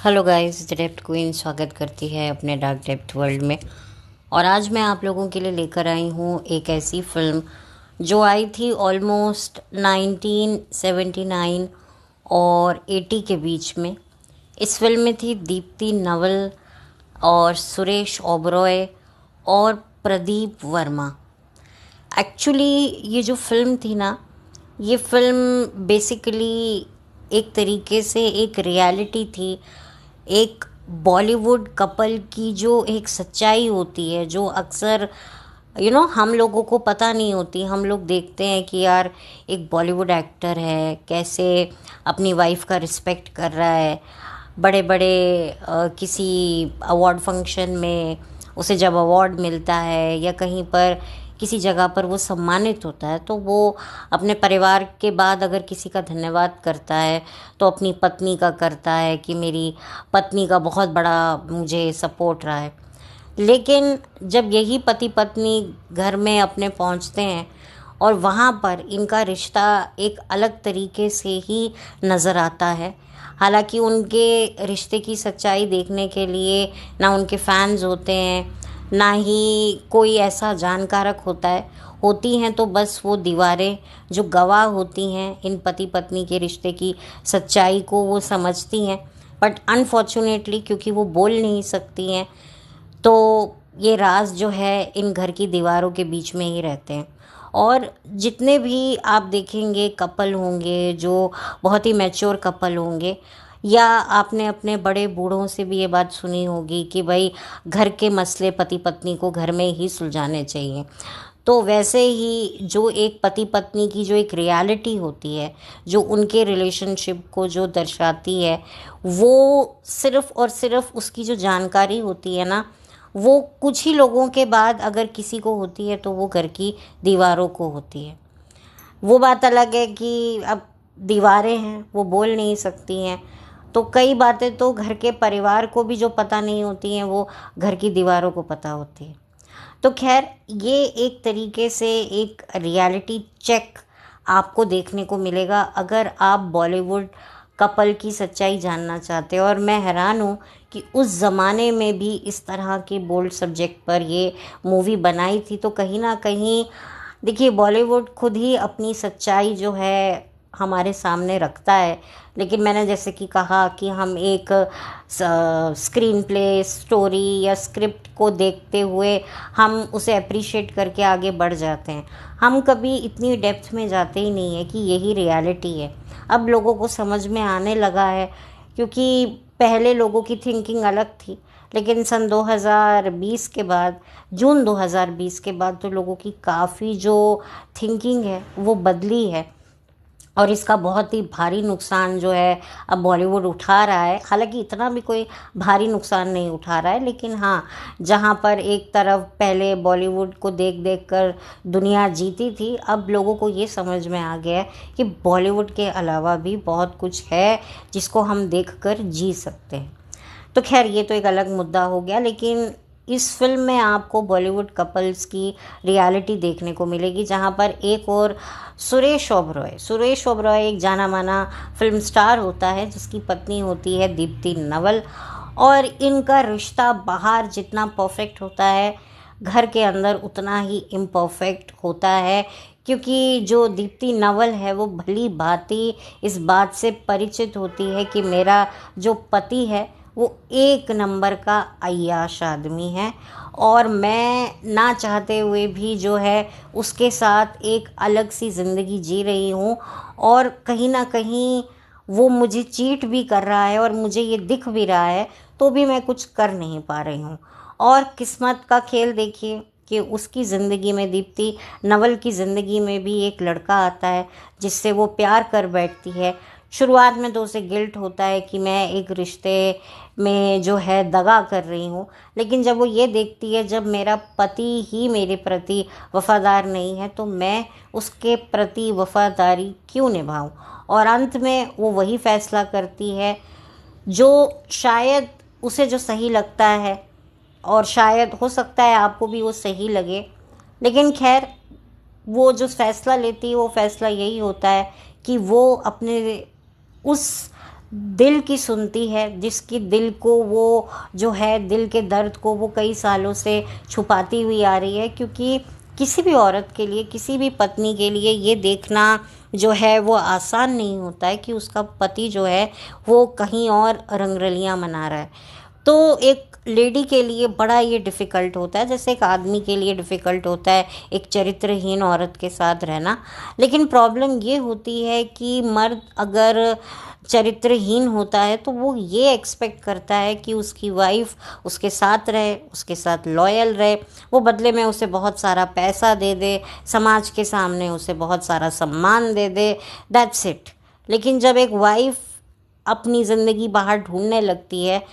Hello guys, the depth queen स्वागत करती है अपने डार्क डेप्थ वर्ल्ड में। और आज मैं आप लोगों के लिए लेकर आई हूँ एक ऐसी फिल्म जो आई थी ऑलमोस्ट 1979 और 80 के बीच में। इस फिल्म में थी दीप्ति नवल और सुरेश ओबरॉय और प्रदीप वर्मा। एक्चुअली ये जो फिल्म थी ना, ये फिल्म बेसिकली एक तरीके से एक रियलिटी थी, एक बॉलीवुड कपल की जो एक सच्चाई होती है, जो अक्सर हम लोगों को पता नहीं होती। हम लोग देखते हैं कि यार एक बॉलीवुड एक्टर है, कैसे अपनी वाइफ का रिस्पेक्ट कर रहा है, बड़े बड़े किसी अवार्ड फंक्शन में उसे जब अवार्ड मिलता है या कहीं पर किसी जगह पर वो सम्मानित होता है, तो वो अपने परिवार के बाद अगर किसी का धन्यवाद करता है तो अपनी पत्नी का करता है कि मेरी पत्नी का बहुत बड़ा मुझे सपोर्ट रहा है। लेकिन जब यही पति पत्नी घर में अपने पहुंचते हैं और वहाँ पर इनका रिश्ता एक अलग तरीके से ही नज़र आता है। हालांकि उनके रिश्ते की सच्चाई देखने के लिए ना उनके फैंस होते हैं, ना ही कोई ऐसा जानकारक होता है। होती हैं तो बस वो दीवारें जो गवाह होती हैं इन पति पत्नी के रिश्ते की सच्चाई को, वो समझती हैं। बट अनफॉर्चुनेटली क्योंकि वो बोल नहीं सकती हैं, तो ये राज जो है इन घर की दीवारों के बीच में ही रहते हैं। और जितने भी आप देखेंगे कपल होंगे जो बहुत ही मैच्योर कपल होंगे, या आपने अपने बड़े बूढ़ों से भी ये बात सुनी होगी कि भाई घर के मसले पति पत्नी को घर में ही सुलझाने चाहिए। तो वैसे ही जो एक पति पत्नी की जो एक रियलिटी होती है, जो उनके रिलेशनशिप को जो दर्शाती है, वो सिर्फ़ और सिर्फ उसकी जो जानकारी होती है ना, वो कुछ ही लोगों के बाद अगर किसी को होती है तो वो घर की दीवारों को होती है। वो बात अलग है कि अब दीवारें हैं, वो बोल नहीं सकती हैं, तो कई बातें तो घर के परिवार को भी जो पता नहीं होती हैं वो घर की दीवारों को पता होती है। तो खैर, ये एक तरीके से एक रियलिटी चेक आपको देखने को मिलेगा अगर आप बॉलीवुड कपल की सच्चाई जानना चाहते हो। और मैं हैरान हूँ कि उस ज़माने में भी इस तरह के बोल्ड सब्जेक्ट पर ये मूवी बनाई थी। तो कहीं ना कहीं देखिए, बॉलीवुड खुद ही अपनी सच्चाई जो है हमारे सामने रखता है। लेकिन मैंने जैसे कि कहा कि हम एक स्क्रीन प्ले, स्टोरी या स्क्रिप्ट को देखते हुए हम उसे अप्रिशिएट करके आगे बढ़ जाते हैं। हम कभी इतनी डेप्थ में जाते ही नहीं है कि यही रियलिटी है। अब लोगों को समझ में आने लगा है, क्योंकि पहले लोगों की थिंकिंग अलग थी। लेकिन सन 2020 के बाद, जून 2020 के बाद तो लोगों की काफ़ी जो थिंकिंग है वो बदली है। और इसका बहुत ही भारी नुकसान जो है अब बॉलीवुड उठा रहा है। हालांकि इतना भी कोई भारी नुकसान नहीं उठा रहा है, लेकिन हाँ, जहाँ पर एक तरफ पहले बॉलीवुड को देख देख कर दुनिया जीती थी, अब लोगों को ये समझ में आ गया है कि बॉलीवुड के अलावा भी बहुत कुछ है जिसको हम देख कर जी सकते हैं। तो खैर, ये तो एक अलग मुद्दा हो गया। लेकिन इस फिल्म में आपको बॉलीवुड कपल्स की रियलिटी देखने को मिलेगी, जहाँ पर एक और सुरेश ओबरॉय एक जाना माना फिल्म स्टार होता है, जिसकी पत्नी होती है दीप्ति नवल। और इनका रिश्ता बाहर जितना परफेक्ट होता है, घर के अंदर उतना ही इम्परफेक्ट होता है। क्योंकि जो दीप्ति नवल है वो भली भांति इस बात से परिचित होती है कि मेरा जो पति है वो एक नंबर का अय्याश आदमी है, और मैं ना चाहते हुए भी जो है उसके साथ एक अलग सी ज़िंदगी जी रही हूँ। और कहीं ना कहीं वो मुझे चीट भी कर रहा है और मुझे ये दिख भी रहा है, तो भी मैं कुछ कर नहीं पा रही हूँ। और किस्मत का खेल देखिए कि उसकी ज़िंदगी में, दीप्ति नवल की ज़िंदगी में भी एक लड़का आता है जिससे वो प्यार कर बैठती है। शुरुआत में तो उसे गिल्ट होता है कि मैं एक रिश्ते में जो है दगा कर रही हूँ, लेकिन जब वो ये देखती है जब मेरा पति ही मेरे प्रति वफ़ादार नहीं है, तो मैं उसके प्रति वफ़ादारी क्यों निभाऊँ। और अंत में वो वही फ़ैसला करती है जो शायद उसे जो सही लगता है, और शायद हो सकता है आपको भी वो सही लगे। लेकिन खैर, वो जो फ़ैसला लेती है वो फ़ैसला यही होता है कि वो अपने उस दिल की सुनती है, जिसकी दिल को वो जो है दिल के दर्द को वो कई सालों से छुपाती हुई आ रही है। क्योंकि किसी भी औरत के लिए, किसी भी पत्नी के लिए ये देखना जो है वो आसान नहीं होता है कि उसका पति जो है वो कहीं और रंगरलियां मना रहा है। तो एक लेडी के लिए बड़ा ये डिफ़िकल्ट होता है, जैसे एक आदमी के लिए डिफ़िकल्ट होता है एक चरित्रहीन औरत के साथ रहना। लेकिन प्रॉब्लम ये होती है कि मर्द अगर चरित्रहीन होता है तो वो ये एक्सपेक्ट करता है कि उसकी वाइफ उसके साथ रहे, उसके साथ लॉयल रहे, वो बदले में उसे बहुत सारा पैसा दे दे, समाज के सामने उसे बहुत सारा सम्मान दे दे, दैट्स इट। लेकिन जब एक वाइफ अपनी ज़िंदगी बाहर ढूंढने लगती है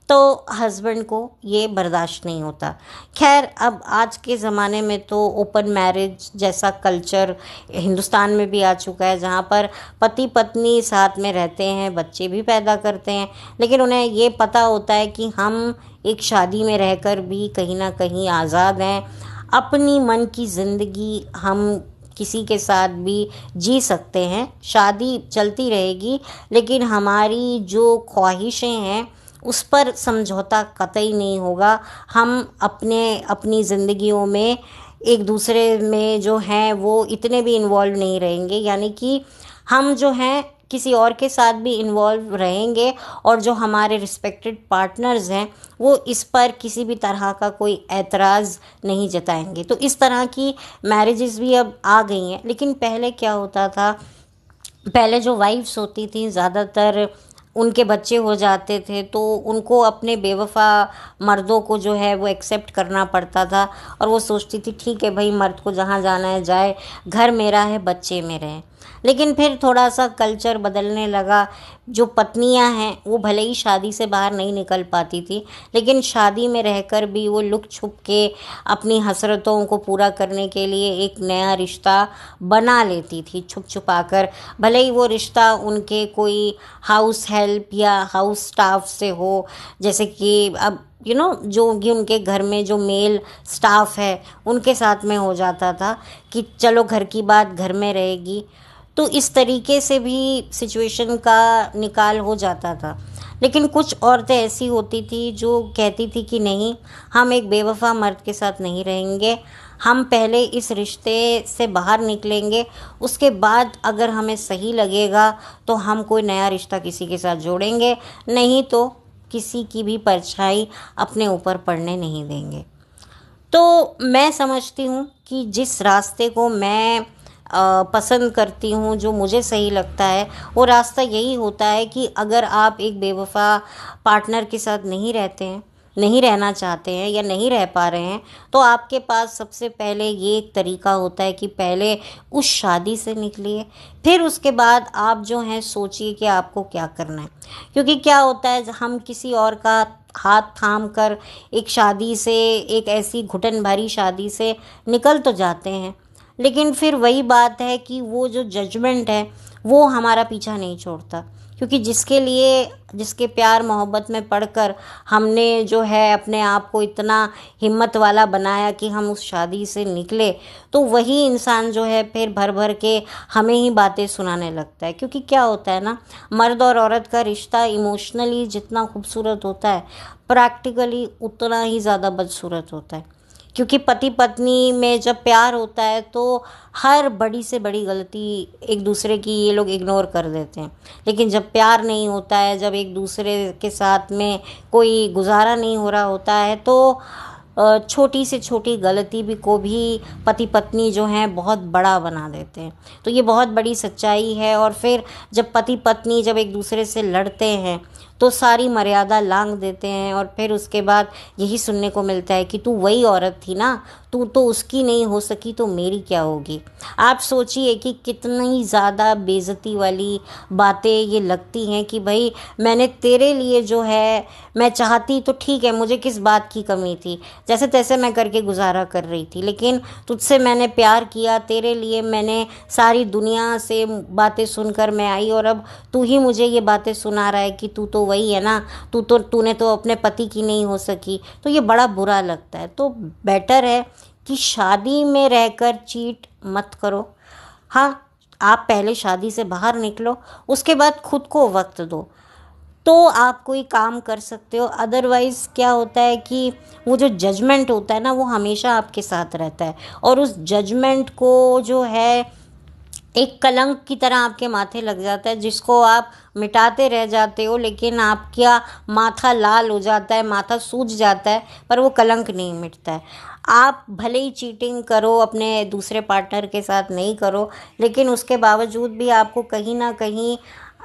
तो हस्बैंड को ये बर्दाश्त नहीं होता। खैर, अब आज के ज़माने में तो ओपन मैरिज जैसा कल्चर हिंदुस्तान में भी आ चुका है, जहाँ पर पति पत्नी साथ में रहते हैं, बच्चे भी पैदा करते हैं, लेकिन उन्हें ये पता होता है कि हम एक शादी में रहकर भी कहीं ना कहीं आज़ाद हैं। अपनी मन की ज़िंदगी हम किसी के साथ भी जी सकते हैं, शादी चलती रहेगी, लेकिन हमारी जो ख्वाहिशें हैं उस पर समझौता कतई नहीं होगा। हम अपनी ज़िंदगियों में एक दूसरे में जो हैं वो इतने भी इन्वॉल्व नहीं रहेंगे, यानी कि हम जो हैं किसी और के साथ भी इन्वॉल्व रहेंगे, और जो हमारे रिस्पेक्टेड पार्टनर्स हैं वो इस पर किसी भी तरह का कोई एतराज़ नहीं जताएंगे। तो इस तरह की मैरिजेस भी अब आ गई हैं। लेकिन पहले क्या होता था, पहले जो वाइफ्स होती थी ज़्यादातर उनके बच्चे हो जाते थे तो उनको अपने बेवफा मर्दों को जो है वो एक्सेप्ट करना पड़ता था, और वो सोचती थी ठीक है भाई, मर्द को जहाँ जाना है जाए, घर मेरा है, बच्चे मेरे हैं। लेकिन फिर थोड़ा सा कल्चर बदलने लगा। जो पत्नियां हैं वो भले ही शादी से बाहर नहीं निकल पाती थी, लेकिन शादी में रहकर भी वो लुक छुप के अपनी हसरतों को पूरा करने के लिए एक नया रिश्ता बना लेती थी छुप छुपा कर। भले ही वो रिश्ता उनके कोई हाउस हेल्प या हाउस स्टाफ से हो, जैसे कि अब जो कि उनके घर में जो मेल स्टाफ है उनके साथ में हो जाता था कि चलो घर की बात घर में रहेगी। तो इस तरीके से भी सिचुएशन का निकाल हो जाता था। लेकिन कुछ औरतें ऐसी होती थी जो कहती थी कि नहीं, हम एक बेवफा मर्द के साथ नहीं रहेंगे, हम पहले इस रिश्ते से बाहर निकलेंगे, उसके बाद अगर हमें सही लगेगा तो हम कोई नया रिश्ता किसी के साथ जोड़ेंगे, नहीं तो किसी की भी परछाई अपने ऊपर पड़ने नहीं देंगे। तो मैं समझती हूँ कि जिस रास्ते को मैं पसंद करती हूँ, जो मुझे सही लगता है, वो रास्ता यही होता है कि अगर आप एक बेवफा पार्टनर के साथ नहीं रहते हैं, नहीं रहना चाहते हैं या नहीं रह पा रहे हैं, तो आपके पास सबसे पहले ये एक तरीका होता है कि पहले उस शादी से निकलिए, फिर उसके बाद आप जो हैं सोचिए कि आपको क्या करना है। क्योंकि क्या होता है, हम किसी और का हाथ थाम कर एक शादी से, एक ऐसी घुटन भरी शादी से निकल तो जाते हैं, लेकिन फिर वही बात है कि वो जो जजमेंट है वो हमारा पीछा नहीं छोड़ता। क्योंकि जिसके प्यार मोहब्बत में पड़कर हमने जो है अपने आप को इतना हिम्मत वाला बनाया कि हम उस शादी से निकले, तो वही इंसान जो है फिर भर भर के हमें ही बातें सुनाने लगता है। क्योंकि क्या होता है ना, मर्द और औरत का रिश्ता इमोशनली जितना खूबसूरत होता है, प्रैक्टिकली उतना ही ज़्यादा बदसूरत होता है। क्योंकि पति पत्नी में जब प्यार होता है तो हर बड़ी से बड़ी गलती एक दूसरे की ये लोग इग्नोर कर देते हैं, लेकिन जब प्यार नहीं होता है, जब एक दूसरे के साथ में कोई गुजारा नहीं हो रहा होता है, तो छोटी से छोटी गलती भी पति पत्नी जो हैं बहुत बड़ा बना देते हैं। तो ये बहुत बड़ी सच्चाई है। और फिर जब पति पत्नी जब एक दूसरे से लड़ते हैं तो सारी मर्यादा लांघ देते हैं, और फिर उसके बाद यही सुनने को मिलता है कि तू वही औरत थी ना, तू तो उसकी नहीं हो सकी तो मेरी क्या होगी। आप सोचिए कि कितनी ज़्यादा बेइज्जती वाली बातें ये लगती हैं कि भाई मैंने तेरे लिए जो है, मैं चाहती तो ठीक है, मुझे किस बात की कमी थी, जैसे तैसे मैं करके गुजारा कर रही थी, लेकिन तुझसे मैंने प्यार किया, तेरे लिए मैंने सारी दुनिया से बातें सुनकर मैं आई, और अब तू ही मुझे ये बातें सुना रहा है कि तू तो वही है ना, तूने तो अपने पति की नहीं हो सकी। तो ये बड़ा बुरा लगता है। तो बेटर है कि शादी में रहकर चीट मत करो। हाँ, आप पहले शादी से बाहर निकलो, उसके बाद खुद को वक्त दो। तो आप कोई काम कर सकते हो। अदरवाइज़ क्या होता है कि वो जो जजमेंट होता है ना, वो हमेशा आपके साथ रहता है, और उस जजमेंट को जो है एक कलंक की तरह आपके माथे लग जाता है, जिसको आप मिटाते रह जाते हो, लेकिन आपका माथा लाल हो जाता है, माथा सूज जाता है, पर वो कलंक नहीं मिटता है। आप भले ही चीटिंग करो, अपने दूसरे पार्टनर के साथ नहीं करो, लेकिन उसके बावजूद भी आपको कहीं ना कहीं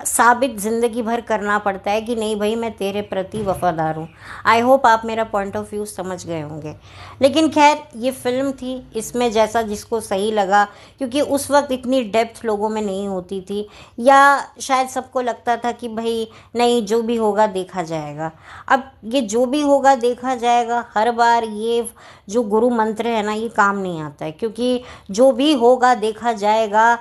साबित ज़िंदगी भर करना पड़ता है कि नहीं भाई, मैं तेरे प्रति वफ़ादार हूँ। आई होप आप मेरा पॉइंट ऑफ व्यू समझ गए होंगे। लेकिन खैर, ये फ़िल्म थी, इसमें जैसा जिसको सही लगा, क्योंकि उस वक्त इतनी डेप्थ लोगों में नहीं होती थी, या शायद सबको लगता था कि भाई नहीं, जो भी होगा देखा जाएगा। अब ये जो भी होगा देखा जाएगा, हर बार ये जो गुरु मंत्र है ना, ये काम नहीं आता है, क्योंकि जो भी होगा देखा जाएगा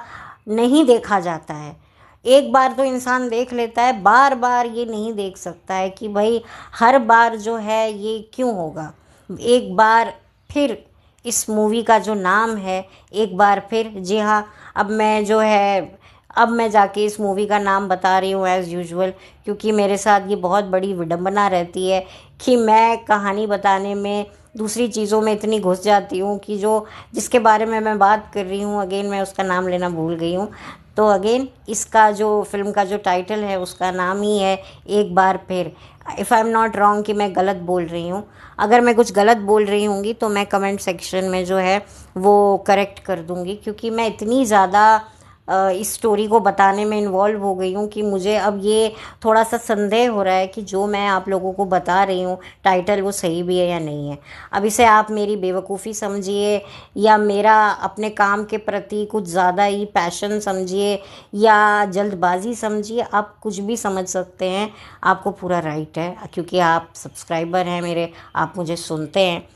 नहीं देखा जाता है। एक बार तो इंसान देख लेता है, बार बार ये नहीं देख सकता है कि भाई हर बार जो है ये क्यों होगा। एक बार फिर इस मूवी का जो नाम है, एक बार फिर, जी हाँ, अब मैं जो है, अब मैं जाके इस मूवी का नाम बता रही हूँ एज़ यूजुअल, क्योंकि मेरे साथ ये बहुत बड़ी विडंबना रहती है कि मैं कहानी बताने में दूसरी चीज़ों में इतनी घुस जाती हूँ कि जो जिसके बारे में मैं बात कर रही हूँ, अगेन मैं उसका नाम लेना भूल गई हूँ। तो अगेन इसका जो फिल्म का जो टाइटल है, उसका नाम ही है एक बार फिर। If I am not wrong कि मैं गलत बोल रही हूँ, अगर मैं कुछ गलत बोल रही होंगी तो मैं कमेंट सेक्शन में जो है वो करेक्ट कर दूँगी, क्योंकि मैं इतनी ज़्यादा इस स्टोरी को बताने में इन्वॉल्व हो गई हूँ कि मुझे अब ये थोड़ा सा संदेह हो रहा है कि जो मैं आप लोगों को बता रही हूँ टाइटल, वो सही भी है या नहीं है। अब इसे आप मेरी बेवकूफ़ी समझिए, या मेरा अपने काम के प्रति कुछ ज़्यादा ही पैशन समझिए, या जल्दबाजी समझिए, आप कुछ भी समझ सकते हैं, आपको पूरा राइट है, क्योंकि आप सब्सक्राइबर हैं मेरे, आप मुझे सुनते हैं।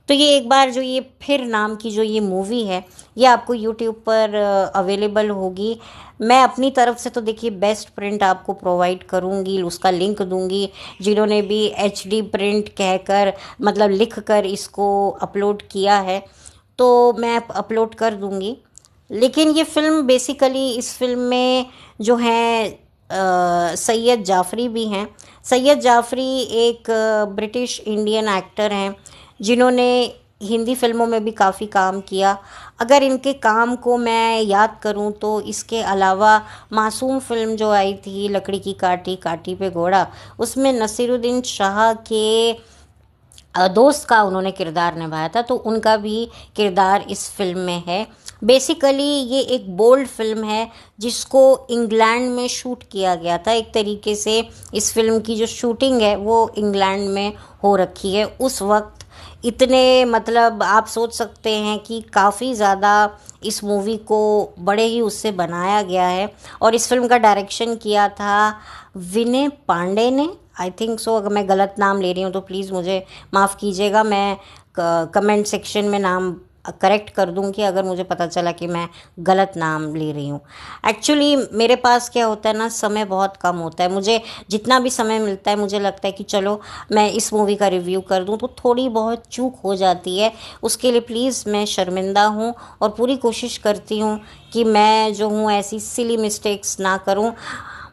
तो ये एक बार जो ये फिर नाम की जो ये मूवी है, ये आपको यूट्यूब पर अवेलेबल होगी। मैं अपनी तरफ से तो देखिए बेस्ट प्रिंट आपको प्रोवाइड करूँगी, उसका लिंक दूँगी। जिन्होंने भी HD प्रिंट कहकर, मतलब लिख कर इसको अपलोड किया है, तो मैं अपलोड कर दूँगी। लेकिन ये फ़िल्म बेसिकली, इस फिल्म में जो है सैयद जाफ़री भी हैं। सैयद जाफ़री एक ब्रिटिश इंडियन एक्टर हैं, जिन्होंने हिंदी फिल्मों में भी काफ़ी काम किया। अगर इनके काम को मैं याद करूं तो इसके अलावा मासूम फिल्म जो आई थी, लकड़ी की काठी, काठी पे घोड़ा, उसमें नसीरुद्दीन शाह के दोस्त का उन्होंने किरदार निभाया था, तो उनका भी किरदार इस फिल्म में है। बेसिकली ये एक बोल्ड फिल्म है, जिसको इंग्लैंड में शूट किया गया था। एक तरीके से इस फिल्म की जो शूटिंग है वो इंग्लैंड में हो रखी है उस वक्त। इतने, मतलब आप सोच सकते हैं कि काफ़ी ज़्यादा इस मूवी को बड़े ही उससे बनाया गया है। और इस फिल्म का डायरेक्शन किया था विनय पांडे ने, आई थिंक सो। अगर मैं गलत नाम ले रही हूँ तो प्लीज़ मुझे माफ़ कीजिएगा, मैं कमेंट सेक्शन में नाम करेक्ट कर दूँगी अगर मुझे पता चला कि मैं गलत नाम ले रही हूँ। एक्चुअली मेरे पास क्या होता है ना, समय बहुत कम होता है। मुझे जितना भी समय मिलता है, मुझे लगता है कि चलो मैं इस मूवी का रिव्यू कर दूँ, तो थोड़ी बहुत चूक हो जाती है। उसके लिए प्लीज़ मैं शर्मिंदा हूँ, और पूरी कोशिश करती हूँ कि मैं जो हूँ ऐसी सिली मिस्टेक्स ना करूँ,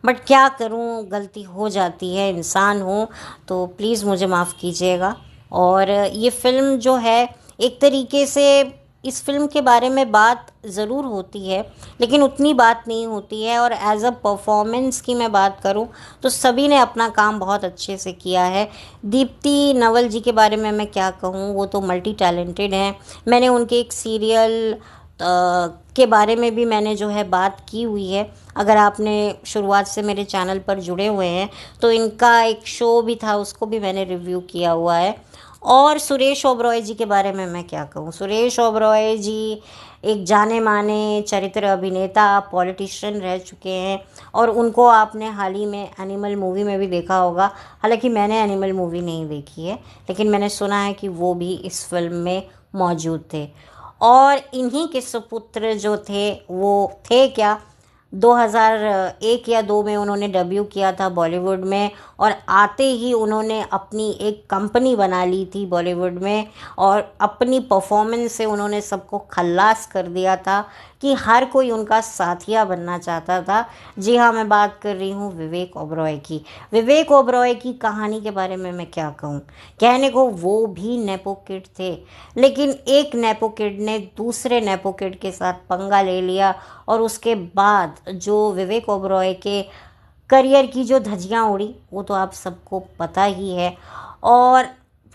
बट क्या करूँ, गलती हो जाती है, इंसान हूँ, तो प्लीज़ मुझे माफ़ कीजिएगा। और ये फ़िल्म जो है, एक तरीके से इस फिल्म के बारे में बात ज़रूर होती है, लेकिन उतनी बात नहीं होती है। और एज अ परफॉर्मेंस की मैं बात करूं तो सभी ने अपना काम बहुत अच्छे से किया है। दीप्ति नवल जी के बारे में मैं क्या कहूं, वो तो मल्टी टैलेंटेड हैं। मैंने उनके एक सीरियल के बारे में भी मैंने जो है बात की हुई है। अगर आपने शुरुआत से मेरे चैनल पर जुड़े हुए हैं तो इनका एक शो भी था, उसको भी मैंने रिव्यू किया हुआ है। और सुरेश ओबरॉय जी के बारे में मैं क्या कहूँ। सुरेश ओबरॉय जी एक जाने माने चरित्र अभिनेता, पॉलिटिशियन रह चुके हैं, और उनको आपने हाल ही में एनिमल मूवी में भी देखा होगा। हालांकि मैंने एनिमल मूवी नहीं देखी है, लेकिन मैंने सुना है कि वो भी इस फिल्म में मौजूद थे। और इन्हीं के सुपुत्र जो थे, वो थे क्या, 2001 या 2 में उन्होंने डेब्यू किया था बॉलीवुड में, और आते ही उन्होंने अपनी एक कंपनी बना ली थी बॉलीवुड में, और अपनी परफॉर्मेंस से उन्होंने सबको खल्लास कर दिया था कि हर कोई उनका साथिया बनना चाहता था। जी हाँ, मैं बात कर रही हूँ विवेक ओबरॉय की। विवेक ओबरॉय की कहानी के बारे में मैं क्या कहूँ, कहने को वो भी नेपो किड थे, लेकिन एक नेपो किड ने दूसरे नेपो किड के साथ पंगा ले लिया और उसके बाद जो विवेक ओबरॉय के करियर की जो धज्जियाँ उड़ी वो तो आप सबको पता ही है। और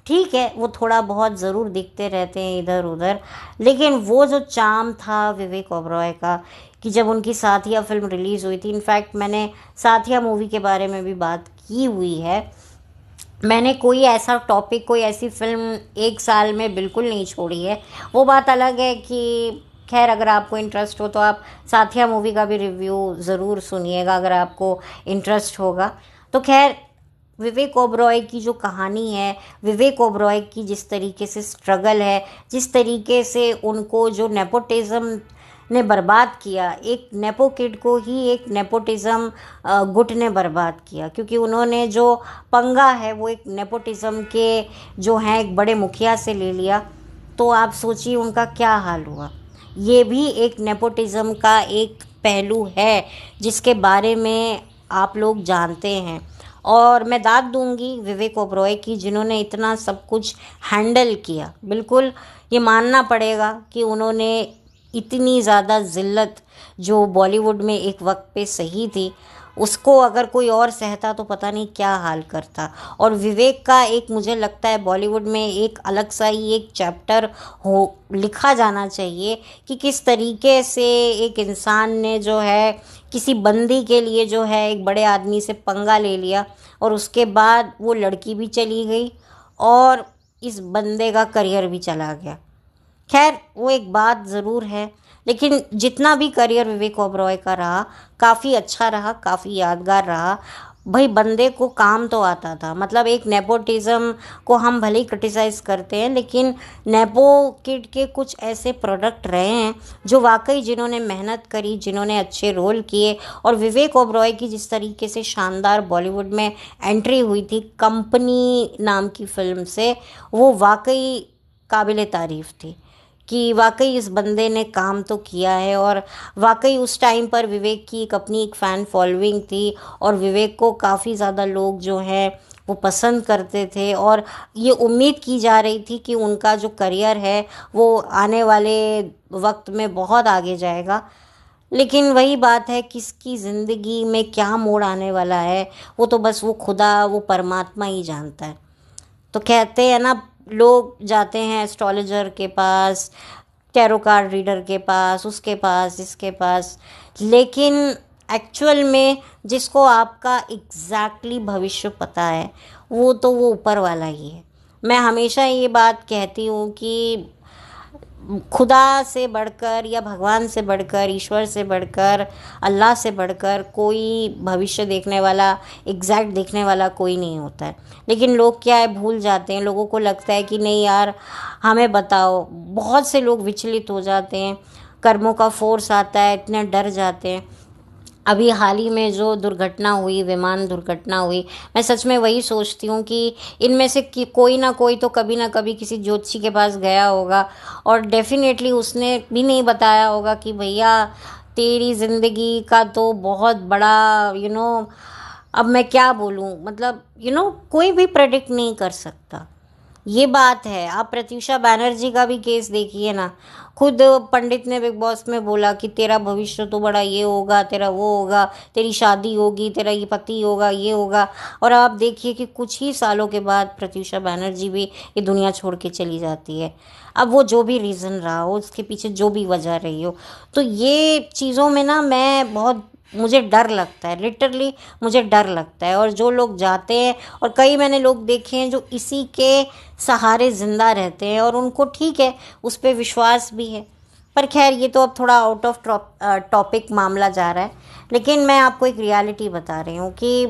ठीक है, वो थोड़ा बहुत ज़रूर दिखते रहते हैं इधर उधर, लेकिन वो जो चार्म था विवेक ओबरॉय का, कि जब उनकी साथिया फिल्म रिलीज़ हुई थी, इनफैक्ट मैंने साथिया मूवी के बारे में भी बात की हुई है। मैंने कोई ऐसा टॉपिक, कोई ऐसी फिल्म एक साल में बिल्कुल नहीं छोड़ी है। वो बात अलग है कि खैर अगर आपको इंटरेस्ट हो तो आप साथिया मूवी का भी रिव्यू ज़रूर सुनिएगा अगर आपको इंटरेस्ट होगा। तो खैर, विवेक ओबरॉय की जो कहानी है, विवेक ओबरॉय की जिस तरीके से स्ट्रगल है, जिस तरीके से उनको जो नेपोटिज्म ने बर्बाद किया, एक नेपो किड को ही एक नेपोटिज्म गुट ने बर्बाद किया, क्योंकि उन्होंने जो पंगा है वो एक नेपोटिज्म के जो हैं एक बड़े मुखिया से ले लिया। तो आप सोचिए उनका क्या हाल हुआ। ये भी एक नेपोटिज्म का एक पहलू है जिसके बारे में आप लोग जानते हैं। और मैं दाद दूंगी विवेक ओबरॉय की, जिन्होंने इतना सब कुछ हैंडल किया। बिल्कुल ये मानना पड़ेगा कि उन्होंने इतनी ज़्यादा ज़िल्लत जो बॉलीवुड में एक वक्त पे सही थी, उसको अगर कोई और सहता तो पता नहीं क्या हाल करता। और विवेक का एक, मुझे लगता है बॉलीवुड में एक अलग सा ही एक चैप्टर हो लिखा जाना चाहिए कि किस तरीके से एक इंसान ने जो है किसी बंदी के लिए जो है एक बड़े आदमी से पंगा ले लिया, और उसके बाद वो लड़की भी चली गई और इस बंदे का करियर भी चला गया। खैर वो एक बात ज़रूर है, लेकिन जितना भी करियर विवेक ओबरॉय का रहा काफ़ी अच्छा रहा, काफ़ी यादगार रहा। भाई बंदे को काम तो आता था, मतलब एक नेपोटिज्म को हम भले ही क्रिटिसाइज़ करते हैं, लेकिन नेपो किड के कुछ ऐसे प्रोडक्ट रहे हैं जो वाकई, जिन्होंने मेहनत करी, जिन्होंने अच्छे रोल किए। और विवेक ओबरॉय की जिस तरीके से शानदार बॉलीवुड में एंट्री हुई थी कंपनी नाम की फ़िल्म से, वो वाकई काबिल तारीफ़ थी कि वाकई इस बंदे ने काम तो किया है। और वाकई उस टाइम पर विवेक की एक अपनी एक फ़ैन फॉलोइंग थी और विवेक को काफ़ी ज़्यादा लोग जो हैं वो पसंद करते थे, और ये उम्मीद की जा रही थी कि उनका जो करियर है वो आने वाले वक्त में बहुत आगे जाएगा। लेकिन वही बात है, किसकी ज़िंदगी में क्या मोड़ आने वाला है वो तो बस वो खुदा, वो परमात्मा ही जानता है। तो कहते हैं ना, लोग जाते हैं एस्ट्रोलॉजर के पास, टैरो कार्ड रीडर के पास, उसके पास, इसके पास, लेकिन एक्चुअल में जिसको आपका एग्जैक्टली भविष्य पता है वो तो वो ऊपर वाला ही है। मैं हमेशा ये बात कहती हूँ कि खुदा से बढ़कर या भगवान से बढ़कर, ईश्वर से बढ़कर, अल्लाह से बढ़कर कोई भविष्य देखने वाला, एग्जैक्ट देखने वाला कोई नहीं होता है। लेकिन लोग क्या है, भूल जाते हैं। लोगों को लगता है कि नहीं यार हमें बताओ। बहुत से लोग विचलित हो जाते हैं, कर्मों का फोर्स आता है, इतने डर जाते हैं। अभी हाल ही में जो दुर्घटना हुई, विमान दुर्घटना हुई, मैं सच में वही सोचती हूँ कि इनमें से कोई ना कोई तो कभी ना कभी किसी ज्योतिषी के पास गया होगा और डेफिनेटली उसने भी नहीं बताया होगा कि भैया तेरी ज़िंदगी का तो बहुत बड़ा अब मैं क्या बोलूँ, मतलब कोई भी प्रेडिक्ट नहीं कर सकता। ये बात है। आप प्रत्यूषा बैनर्जी का भी केस देखिए ना, खुद पंडित ने बिग बॉस में बोला कि तेरा भविष्य तो बड़ा ये होगा, तेरा वो होगा, तेरी शादी होगी, तेरा ये पति होगा, ये होगा। और आप देखिए कि कुछ ही सालों के बाद प्रत्यूषा बैनर्जी भी ये दुनिया छोड़ के चली जाती है। अब वो जो भी रीज़न रहा हो, उसके पीछे जो भी वजह रही हो, तो ये चीज़ों में ना मैं बहुत, मुझे डर लगता है, लिटरली मुझे डर लगता है। और जो लोग जाते हैं, और कई मैंने लोग देखे हैं जो इसी के सहारे ज़िंदा रहते हैं, और उनको ठीक है, उस पर विश्वास भी है। पर खैर ये तो अब थोड़ा आउट ऑफ टॉपिक मामला जा रहा है, लेकिन मैं आपको एक रियलिटी बता रही हूँ कि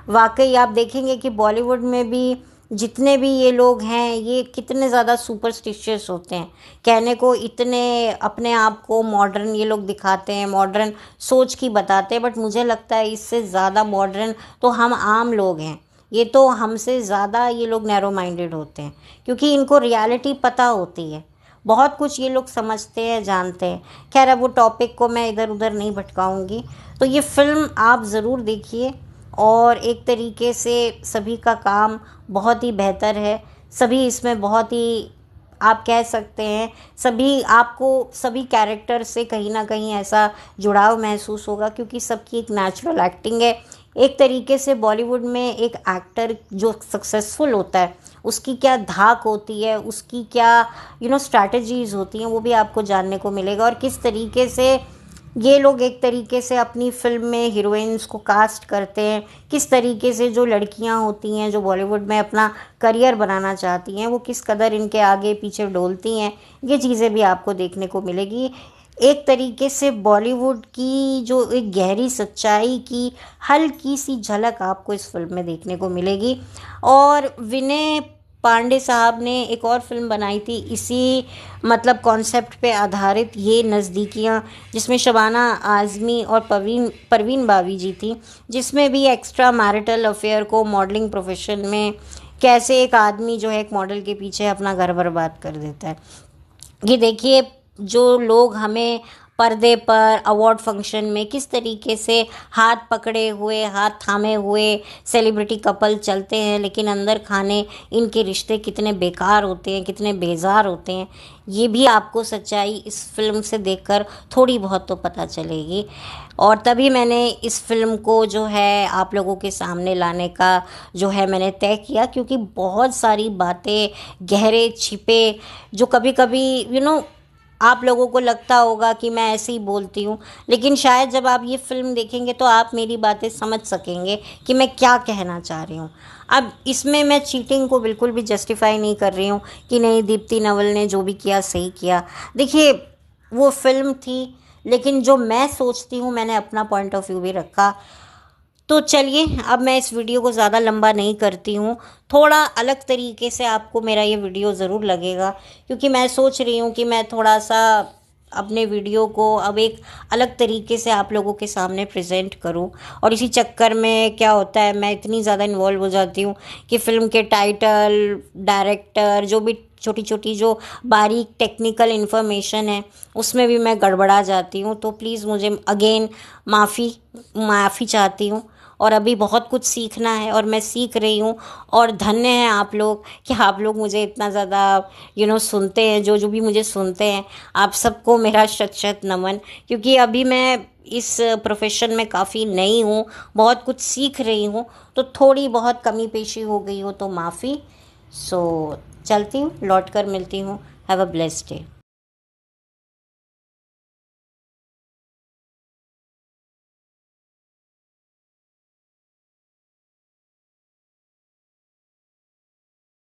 वाकई आप देखेंगे कि बॉलीवुड में भी जितने भी ये लोग हैं ये कितने ज़्यादा सुपरस्टिशियस होते हैं। कहने को इतने अपने आप को मॉडर्न ये लोग दिखाते हैं, मॉडर्न सोच की बताते हैं, बट मुझे लगता है इससे ज़्यादा मॉडर्न तो हम आम लोग हैं। ये तो हमसे ज़्यादा ये लोग नैरो माइंडेड होते हैं, क्योंकि इनको रियलिटी पता होती है। बहुत कुछ ये लोग समझते हैं, जानते हैं। खैर अब वो टॉपिक को मैं इधर उधर नहीं भटकाऊंगी। तो ये फ़िल्म आप ज़रूर देखिए, और एक तरीके से सभी का काम बहुत ही बेहतर है। सभी इसमें बहुत ही, आप कह सकते हैं, सभी आपको सभी कैरेक्टर से कहीं ना कहीं ऐसा जुड़ाव महसूस होगा, क्योंकि सबकी एक नेचुरल एक्टिंग है। एक तरीके से बॉलीवुड में एक एक्टर जो सक्सेसफुल होता है उसकी क्या धाक होती है, उसकी क्या स्ट्रैटेजीज होती हैं, वो भी आपको जानने को मिलेगा। और किस तरीके से ये लोग एक तरीके से अपनी फिल्म में हीरोइंस को कास्ट करते हैं, किस तरीके से जो लड़कियां होती हैं जो बॉलीवुड में अपना करियर बनाना चाहती हैं वो किस कदर इनके आगे पीछे डोलती हैं, ये चीज़ें भी आपको देखने को मिलेगी। एक तरीके से बॉलीवुड की जो एक गहरी सच्चाई की हल्की सी झलक आपको इस फिल्म में देखने को मिलेगी। और विनय पांडे साहब ने एक और फिल्म बनाई थी इसी कॉन्सेप्ट पे आधारित, ये नज़दीकियाँ, जिसमें शबाना आज़मी और परवीन बावी जी थी, जिसमें भी एक्स्ट्रा मैरिटल अफेयर को मॉडलिंग प्रोफेशन में कैसे एक आदमी जो है एक मॉडल के पीछे अपना घर बर्बाद कर देता है। ये देखिए, जो लोग हमें पर्दे पर अवार्ड फंक्शन में किस तरीके से हाथ पकड़े हुए, हाथ थामे हुए सेलिब्रिटी कपल चलते हैं, लेकिन अंदर खाने इनके रिश्ते कितने बेकार होते हैं, कितने बेजार होते हैं, ये भी आपको सच्चाई इस फिल्म से देखकर थोड़ी बहुत तो पता चलेगी। और तभी मैंने इस फिल्म को जो है आप लोगों के सामने लाने का जो है मैंने तय किया, क्योंकि बहुत सारी बातें गहरे छिपे जो कभी कभी आप लोगों को लगता होगा कि मैं ऐसे ही बोलती हूँ, लेकिन शायद जब आप ये फ़िल्म देखेंगे तो आप मेरी बातें समझ सकेंगे कि मैं क्या कहना चाह रही हूँ। अब इसमें मैं चीटिंग को बिल्कुल भी जस्टिफाई नहीं कर रही हूँ कि नहीं दीप्ति नवल ने जो भी किया सही किया। देखिए, वो फिल्म थी, लेकिन जो मैं सोचती हूँ मैंने अपना पॉइंट ऑफ व्यू भी रखा। तो चलिए, अब मैं इस वीडियो को ज़्यादा लंबा नहीं करती हूँ। थोड़ा अलग तरीके से आपको मेरा ये वीडियो ज़रूर लगेगा, क्योंकि मैं सोच रही हूँ कि मैं थोड़ा सा अपने वीडियो को अब एक अलग तरीके से आप लोगों के सामने प्रेजेंट करूं। और इसी चक्कर में क्या होता है, मैं इतनी ज़्यादा इन्वॉल्व हो जाती हूँ कि फ़िल्म के टाइटल, डायरेक्टर, जो भी छोटी छोटी जो बारीक टेक्निकल इन्फॉर्मेशन है उसमें भी मैं गड़बड़ा जाती हूँ। तो प्लीज़ मुझे अगेन माफ़ी चाहती हूँ। और अभी बहुत कुछ सीखना है और मैं सीख रही हूँ। और धन्य हैं आप लोग कि आप लोग मुझे इतना ज़्यादा सुनते हैं, जो जो भी मुझे सुनते हैं, आप सबको मेरा शत शत नमन। क्योंकि अभी मैं इस प्रोफेशन में काफ़ी नई हूँ, बहुत कुछ सीख रही हूँ, तो थोड़ी बहुत कमी पेशी हो गई हो तो माफ़ी। सो चलती हूँ, लौट कर मिलती हूँ। Have a blessed day.